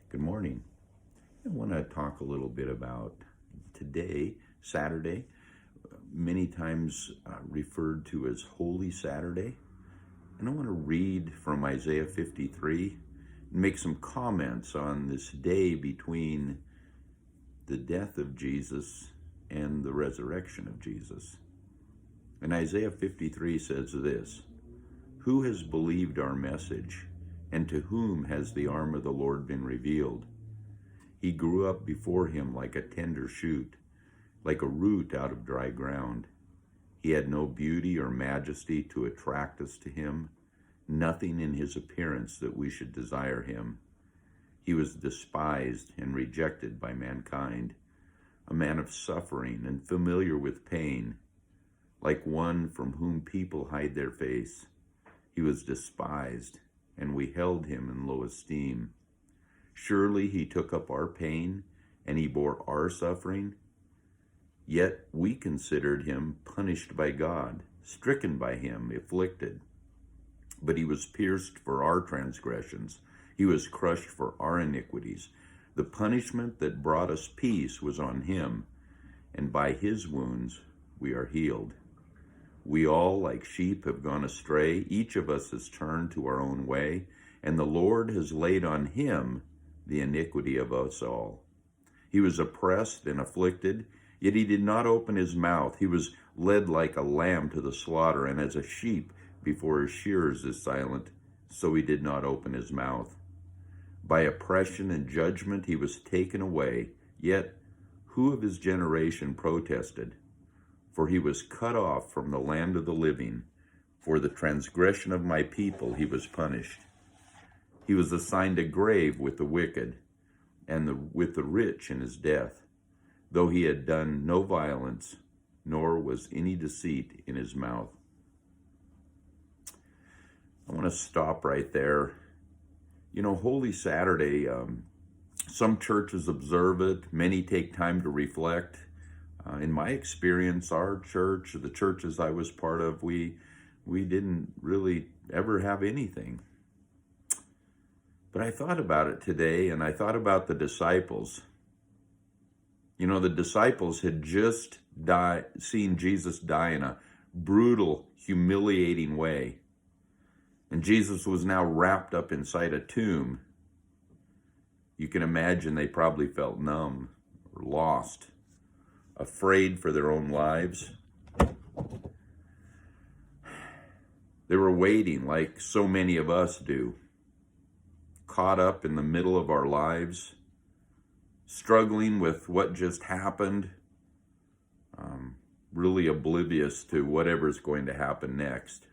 Good morning. I want to talk a little bit about today, Saturday, many times referred to as Holy Saturday. And I want to read from Isaiah 53 and make some comments on this day between the death of Jesus and the resurrection of Jesus. And Isaiah 53 says this: "Who has believed our message, and to whom has the arm of the Lord been revealed? He grew up before him like a tender shoot, like a root out of dry ground. He had no beauty or majesty to attract us to him, nothing in his appearance that we should desire him. He was despised and rejected by mankind, a man of suffering and familiar with pain, like one from whom people hide their face. He was despised, and we held him in low esteem. Surely he took up our pain, and he bore our suffering. Yet we considered him punished by God, stricken by him, afflicted. But he was pierced for our transgressions. He was crushed for our iniquities. The punishment that brought us peace was on him, and by his wounds we are healed. We all, like sheep, have gone astray. Each of us has turned to our own way, and the Lord has laid on him the iniquity of us all. He was oppressed and afflicted, yet he did not open his mouth. He was led like a lamb to the slaughter, and as a sheep before his shearers is silent, so he did not open his mouth. By oppression and judgment he was taken away, yet who of his generation protested? For he was cut off from the land of the living. For the transgression of my people he was punished. He was assigned a grave with the wicked, and with the rich in his death, though he had done no violence, nor was any deceit in his mouth." I want to stop right there. You know, Holy Saturday, some churches observe it. Many take time to reflect. In my experience, our church, the churches I was part of, we didn't really ever have anything. But I thought about it today, and I thought about the disciples. You know, the disciples had just seen Jesus die in a brutal, humiliating way. And Jesus was now wrapped up inside a tomb. You can imagine they probably felt numb or lost, afraid for their own lives. They were waiting like so many of us do, caught up in the middle of our lives, struggling with what just happened, really oblivious to whatever's going to happen next.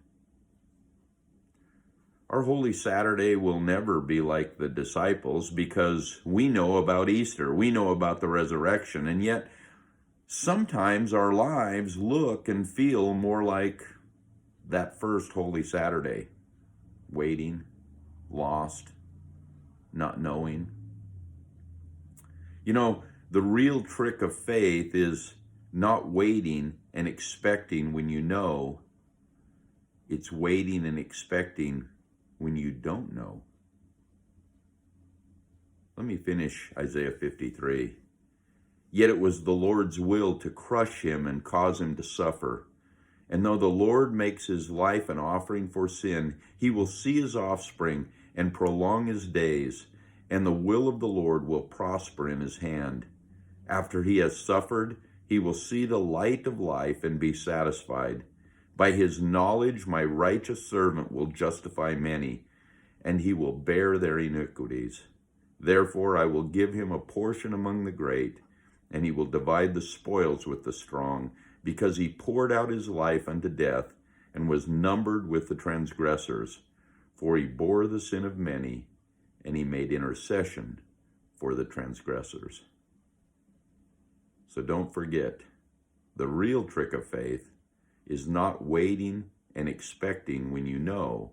Our Holy Saturday will never be like the disciples because we know about Easter, we know about the resurrection, and yet sometimes our lives look and feel more like that first Holy Saturday, waiting, lost, not knowing. You know, the real trick of faith is not waiting and expecting when you know. It's waiting and expecting when you don't know. Let me finish Isaiah 53. "Yet it was the Lord's will to crush him and cause him to suffer. And though the Lord makes his life an offering for sin, he will see his offspring and prolong his days, and the will of the Lord will prosper in his hand. After he has suffered, he will see the light of life and be satisfied. By his knowledge, my righteous servant will justify many, and he will bear their iniquities. Therefore, I will give him a portion among the great, and he will divide the spoils with the strong, because he poured out his life unto death and was numbered with the transgressors. For he bore the sin of many, and he made intercession for the transgressors." So don't forget, the real trick of faith is not waiting and expecting when you know.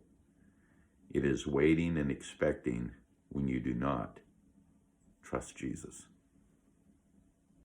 It is waiting and expecting when you do not. Trust Jesus.